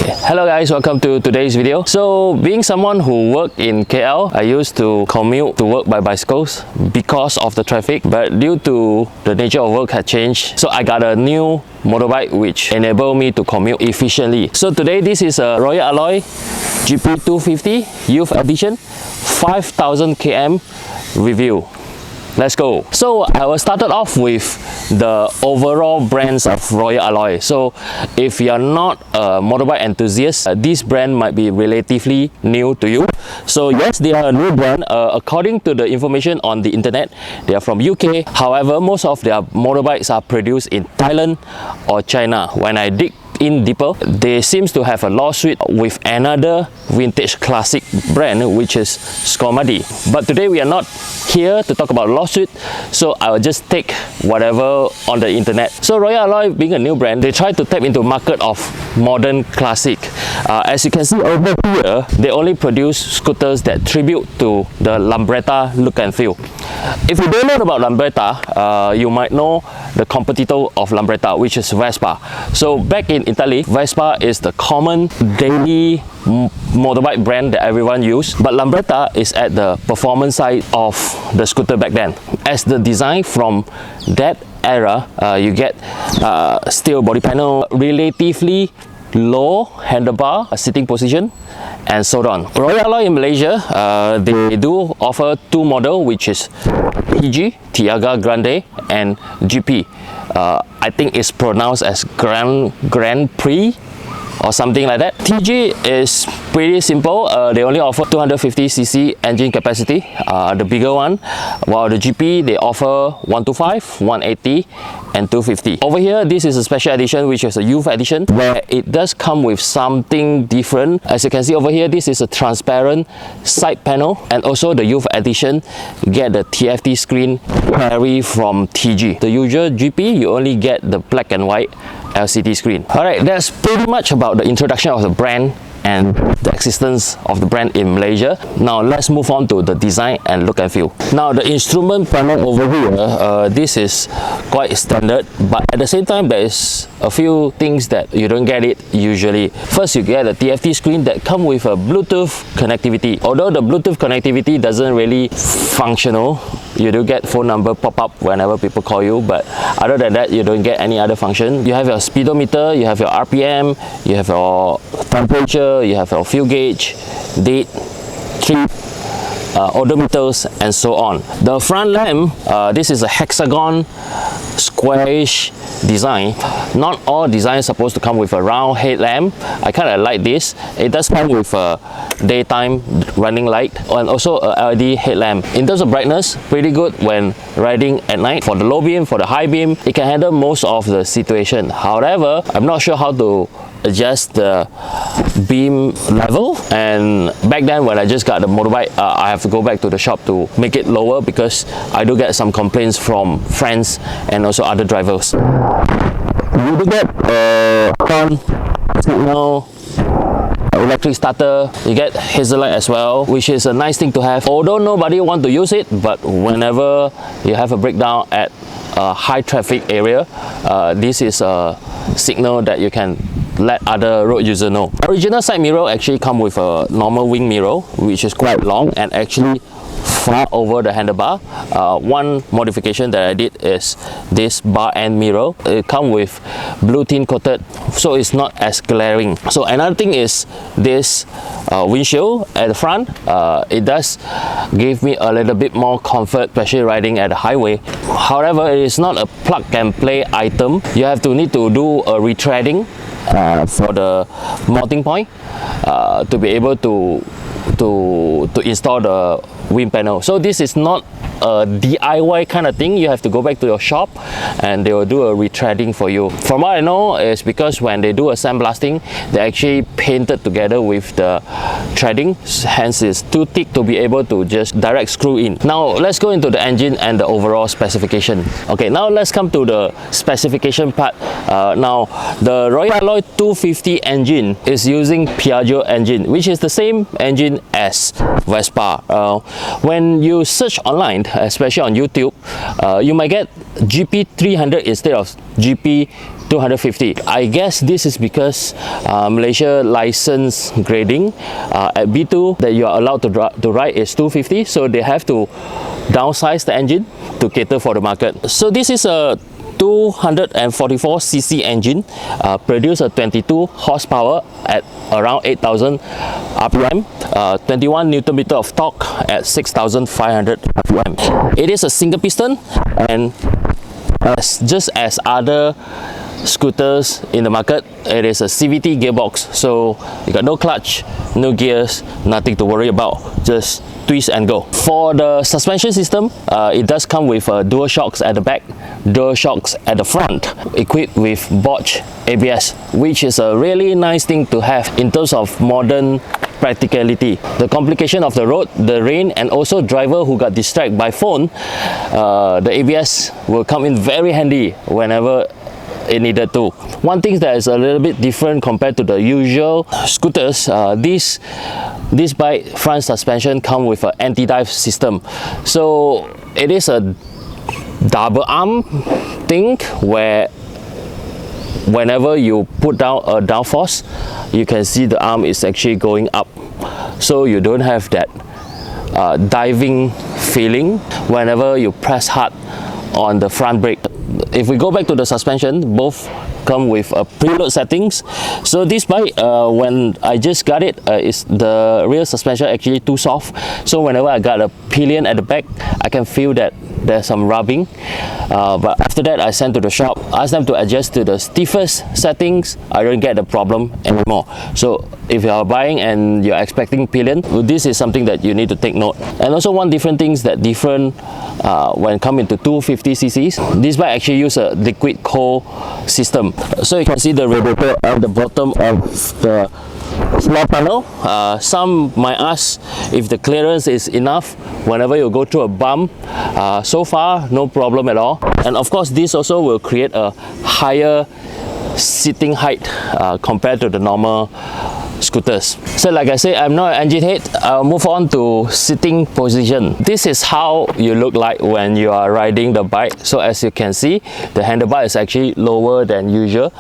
Hello guys, welcome to today's video. So being someone who worked in KL, I used to commute to work by bicycles because of the traffic, but due to the nature of work had changed, so I got a new motorbike which enabled me to commute efficiently. So today this is a Royal Alloy GP250 Youth Edition 5000 km review. Let's go. So I will start off with the overall brands of Royal Alloy. So if you're not a motorbike enthusiast, this brand might be relatively new to you. So yes, they are a new brand. According to the information on the internet, they are from UK. However, most of their motorbikes are produced in Thailand or China. When I dig in deeper, they seems to have a lawsuit with another vintage classic brand, which is Skomadi. But today we are not here to talk about lawsuit, so I will just take whatever on the internet. So Royal Alloy, being a new brand, they try to tap into market of modern classic. As you can see over here, they only produce scooters that tribute to the Lambretta look and feel. If you don't know about Lambretta, you might know the competitor of Lambretta, which is Vespa. So back in Italy, Vespa is the common daily motorbike brand that everyone use, but Lambretta is at the performance side of the scooter back then. As the design from that era, you get steel body panel, relatively low handlebar sitting position, and so on. Royal Alloy in Malaysia, they do offer two models, which is TG, Tiaga Grande, and GP. I think it's pronounced as Grand Prix or something like that. TG is pretty simple. They only offer 250cc engine capacity, the bigger one, while the GP they offer 125, 180 and 250. Over here, this is a special edition, which is a youth edition, where it does come with something different. As you can see over here, this is a transparent side panel, and also the youth edition get the TFT screen carry from TG. The usual GP, you only get the black and white LCD screen. Alright, that's pretty much about the introduction of the brand and the existence of the brand in Malaysia. Now let's move on to the design and look and feel. Now the instrument panel over here, this is quite standard, but at the same time there is a few things that you don't get it usually. First, you get a TFT screen that come with a Bluetooth connectivity. Although the Bluetooth connectivity doesn't really functional, you do get phone number pop up whenever people call you, but other than that you don't get any other function. You have your speedometer, you have your RPM, you have your temperature, you have your fuel gauge, date, trip, odometers, and so on. The front lamp, this is a hexagon squarish design. Not all designs supposed to come with a round headlamp. I kind of like this. It does come with a daytime running light and also a LED headlamp. In terms of brightness, pretty good when riding at night. For the low beam, for the high beam, it can handle most of the situation. However, I'm not sure how to adjust the beam level, and back then when I just got the motorbike, I have to go back to the shop to make it lower because I do get some complaints from friends and also other drivers. You do get front signal, electric starter, you get hazard light as well, which is a nice thing to have. Although nobody want to use it, but whenever you have a breakdown at a high traffic area, this is a signal that you can let other road user know. Original side mirror actually come with a normal wing mirror, which is quite long and actually far over the handlebar. One modification that I did is this bar end mirror. It comes with blue tint coated, so it's not as glaring. So another thing is this windshield at the front. It does give me a little bit more comfort, especially riding at the highway. However, it is not a plug and play item. You have to need to do a retreading for the mounting point to be able to install the wind panel. So this is not a DIY kind of thing. You have to go back to your shop and they will do a retreading for you. From what I know, is because when they do a sandblasting, they actually painted together with the threading, hence it's too thick to be able to just direct screw in. Now let's go into the engine and the overall specification. Okay, now let's come to the specification part. Now the Royal Alloy 250 engine is using Piaggio engine, which is the same engine as Vespa. When you search online, especially on YouTube, you might get GP300 instead of GP 250. I guess this is because Malaysia license grading at B2 that you are allowed to ride is 250, so they have to downsize the engine to cater for the market. So this is a 244cc engine, produce a 22 horsepower at around 8,000 RPM, 21 Newton meter of torque at 6,500 RPM. It is a single piston, and just as other scooters in the market, it is a CVT gearbox, so you got no clutch, no gears, nothing to worry about, just twist and go. For the suspension system, it does come with dual shocks at the back, dual shocks at the front, equipped with Bosch ABS, which is a really nice thing to have in terms of modern practicality. The complication of the road, the rain, and also driver who got distracted by phone, the ABS will come in very handy whenever it needed to. One thing that is a little bit different compared to the usual scooters, this bike front suspension come with an anti-dive system. So it is a double arm thing where whenever you put down a downforce, you can see the arm is actually going up, so you don't have that diving feeling whenever you press hard on the front brake. If we go back to the suspension, both come with preload settings. So this bike, when I just got it, is the rear suspension actually too soft, so whenever I got a pillion at the back, I can feel that there's some rubbing, but after that I sent to the shop, asked them to adjust to the stiffest settings. I don't get the problem anymore. So if you are buying and you're expecting pillion, this is something that you need to take note. And also one different things that different when come into 250cc's, this bike actually use a liquid cold system. So you can see the radiator at the bottom of the floor panel. Some might ask if the clearance is enough whenever you go through a bump. So far no problem at all, and of course this also will create a higher sitting height compared to the normal scooters. So like I say, I'm not an engine head. I'll move on to sitting position. This is how you look like when you are riding the bike. So as you can see, the handlebar is actually lower than usual.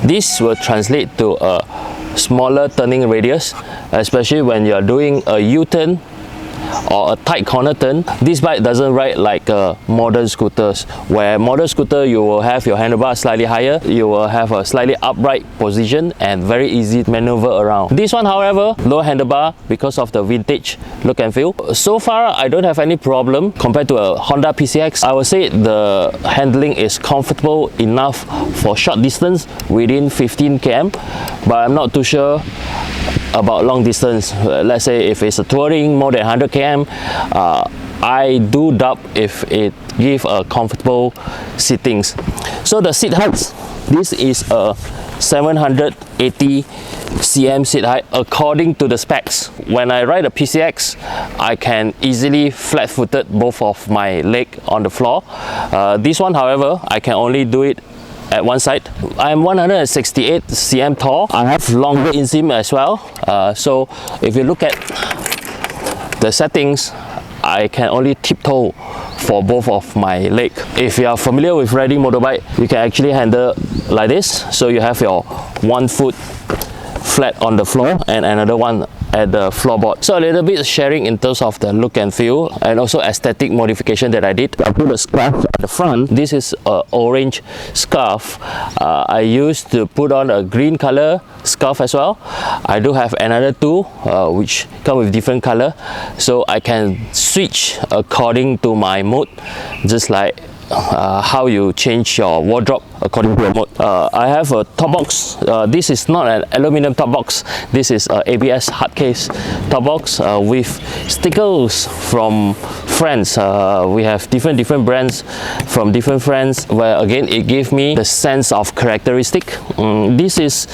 This will translate to a smaller turning radius, especially when you are doing a U-turn or a tight corner turn. This bike doesn't ride like modern scooters, where modern scooter you will have your handlebar slightly higher, you will have a slightly upright position and very easy to maneuver around. This one, however, low handlebar because of the vintage look and feel. So far I don't have any problem compared to a Honda PCX. I would say the handling is comfortable enough for short distance within 15 km, but I'm not too sure about long distance. Let's say if it's a touring more than 100 km, I do doubt if it give a comfortable sittings. So the seat height, this is a 780 cm seat height according to the specs. When I ride a PCX, I can easily flat-footed both of my leg on the floor. This one, however, I can only do it at one side. I'm 168 cm tall. I have longer inseam as well. So if you look at the settings, I can only tiptoe for both of my leg. If you are familiar with riding motorbike, you can actually handle like this. So you have your one foot flat on the floor and another one at the floorboard. So a little bit sharing in terms of the look and feel, and also aesthetic modification that I did. I put a scarf at the front. This is an orange scarf. I used to put on a green color scarf as well. I do have another two which come with different color, so I can switch according to my mood, just like how you change your wardrobe according to your mode. I have a top box. This is not an aluminum top box. This is a ABS hard case top box with stickers from friends. We have different brands from different friends, where again it gave me the sense of characteristic. This is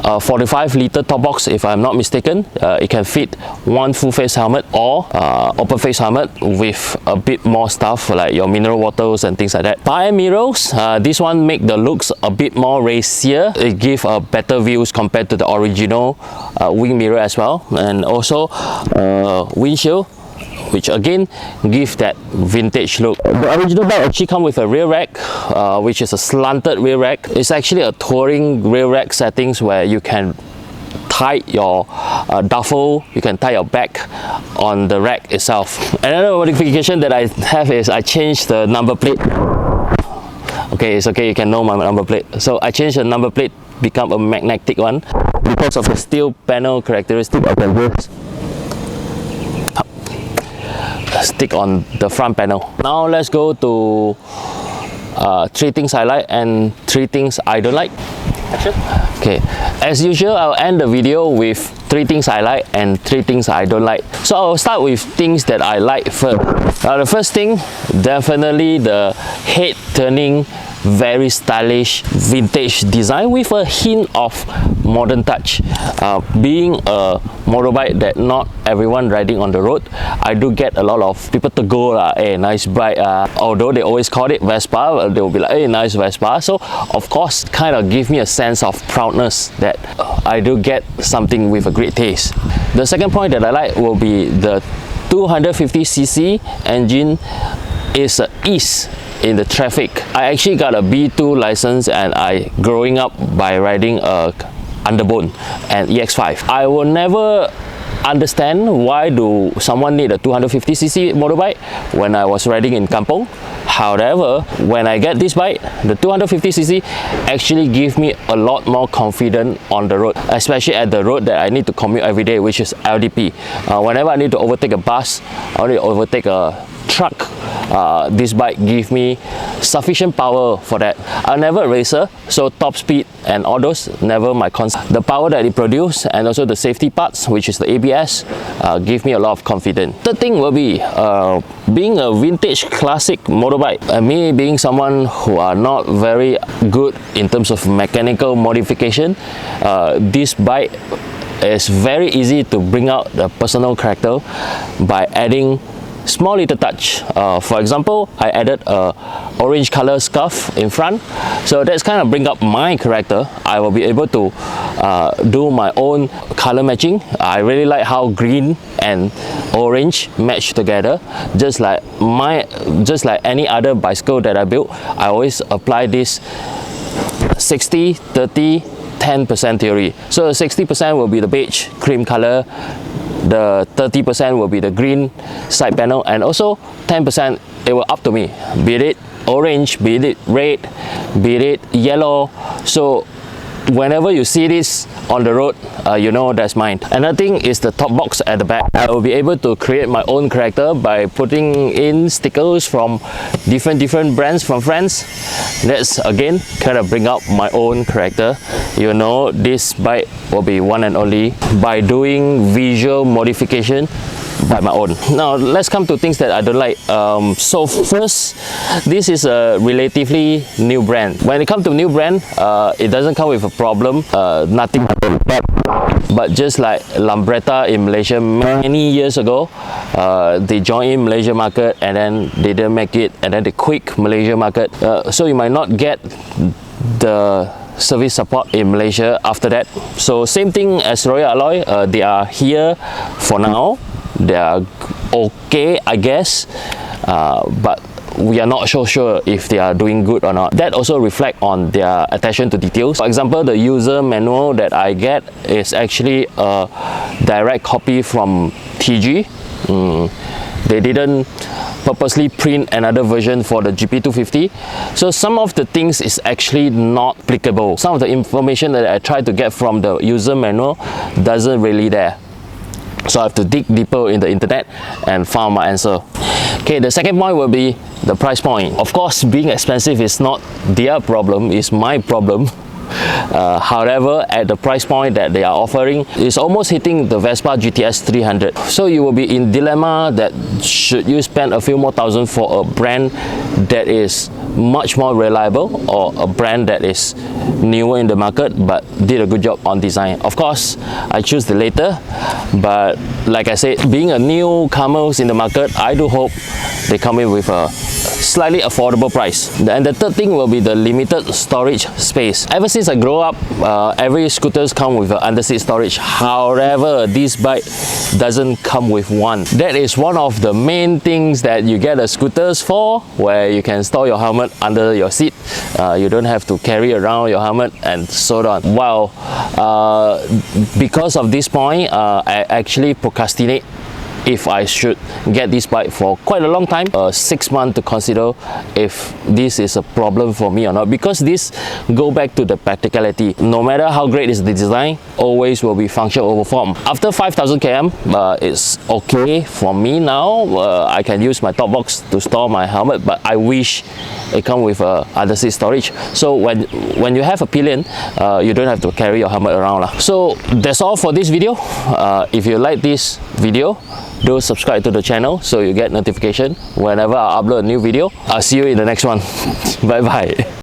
a 45-liter top box, if I'm not mistaken. It can fit one full face helmet or open face helmet with a bit more stuff like your mineral waters and things like that. Fire mirrors, this one make the looks a bit more racier. It gives better views compared to the original wing mirror as well. And also windshield, which again give that vintage look. The original bike actually comes with a rear rack, which is a slanted rear rack. It's actually a touring rear rack settings where you can tie your duffel, you can tie your bag on the rack itself. Another modification that I have is I changed the number plate. Okay, it's okay, you can know my number plate. So I changed the number plate, become a magnetic one because of the steel panel characteristic of the wheels. Stick on the front panel. Now let's go to 3 things I like and 3 things I don't like. Action. Okay, as usual, I'll end the video with 3 things I like and 3 things I don't like. So I'll start with things that I like first. The first thing, definitely the head turning, very stylish vintage design with a hint of modern touch. Being a motorbike that not everyone riding on the road, I do get a lot of people to go, hey, nice bike. Although they always call it Vespa, they will be like, hey, nice Vespa. So of course, kind of give me a sense of proudness that I do get something with a great taste. The second point that I like will be the 250cc engine is ease in the traffic. I actually got a B2 license and I growing up by riding a Underbone and EX5. I will never understand why do someone need a 250cc motorbike when I was riding in Kampong. However, when I get this bike, the 250cc actually give me a lot more confidence on the road, especially at the road that I need to commute every day, which is LDP. Whenever I need to overtake a bus, I need to overtake a truck, this bike give me sufficient power for that. I'm never a racer, so top speed and all those never my concern. The power that it produces and also the safety parts, which is the ABS, give me a lot of confidence. Third thing will be being a vintage classic motorbike, and me being someone who are not very good in terms of mechanical modification, this bike is very easy to bring out the personal character by adding small little touch. For example, I added a orange color scarf in front, so that's kind of bring up my character. I will be able to do my own color matching. I really like how green and orange match together, just like any other bicycle that I built. I always apply this 60, 30, 10% theory. So 60% will be the beige cream color, the 30% will be the green side panel, and also 10% it will up to me, be it orange, be it red, be it yellow. So whenever you see this on the road, you know that's mine. Another thing is the top box at the back. I will be able to create my own character by putting in stickers from different brands from friends. That's again kind of bring up my own character. You know, this bike will be one and only by doing visual modification by my own. Now let's come to things that I don't like. So first, this is a relatively new brand. When it comes to new brand, it doesn't come with a problem, nothing happened. But just like Lambretta in Malaysia many years ago, they joined in Malaysia market and then they didn't make it, and then they quit Malaysia market. So you might not get the service support in Malaysia after that. So same thing as Royal Alloy, they are here for now. They are okay, I guess, but we are not so sure if they are doing good or not. That also reflect on their attention to details. For example, the user manual that I get is actually a direct copy from TG. They didn't purposely print another version for the GP250. So some of the things is actually not applicable. Some of the information that I tried to get from the user manual doesn't really there. So I have to dig deeper in the internet and find my answer. Okay, the second point will be the price point. Of course, being expensive is not their problem, it's my problem. However, at the price point that they are offering, it's almost hitting the Vespa GTS 300. So you will be in dilemma that should you spend a few more thousand for a brand that is much more reliable, or a brand that is newer in the market but did a good job on design. Of course, I choose the latter, but like I said, being a newcomer in the market, I do hope they come in with a slightly affordable price. And the third thing will be the limited storage space. Ever since since I grew up, every scooters come with an underseat storage. However, this bike doesn't come with one. That is one of the main things that you get a scooters for, where you can store your helmet under your seat. You don't have to carry around your helmet and so on. Well, because of this point, I actually procrastinate if I should get this bike for quite a long time, 6 months to consider if this is a problem for me or not, because this go back to the practicality. No matter how great is the design, always will be function over form. After 5,000 km, it's okay for me now. I can use my top box to store my helmet, but I wish it come with a underseat storage. So when you have a pillion, you don't have to carry your helmet around. So that's all for this video. If you like this video, do subscribe to the channel so you get notification whenever I upload a new video. I'll see you in the next one. Bye bye.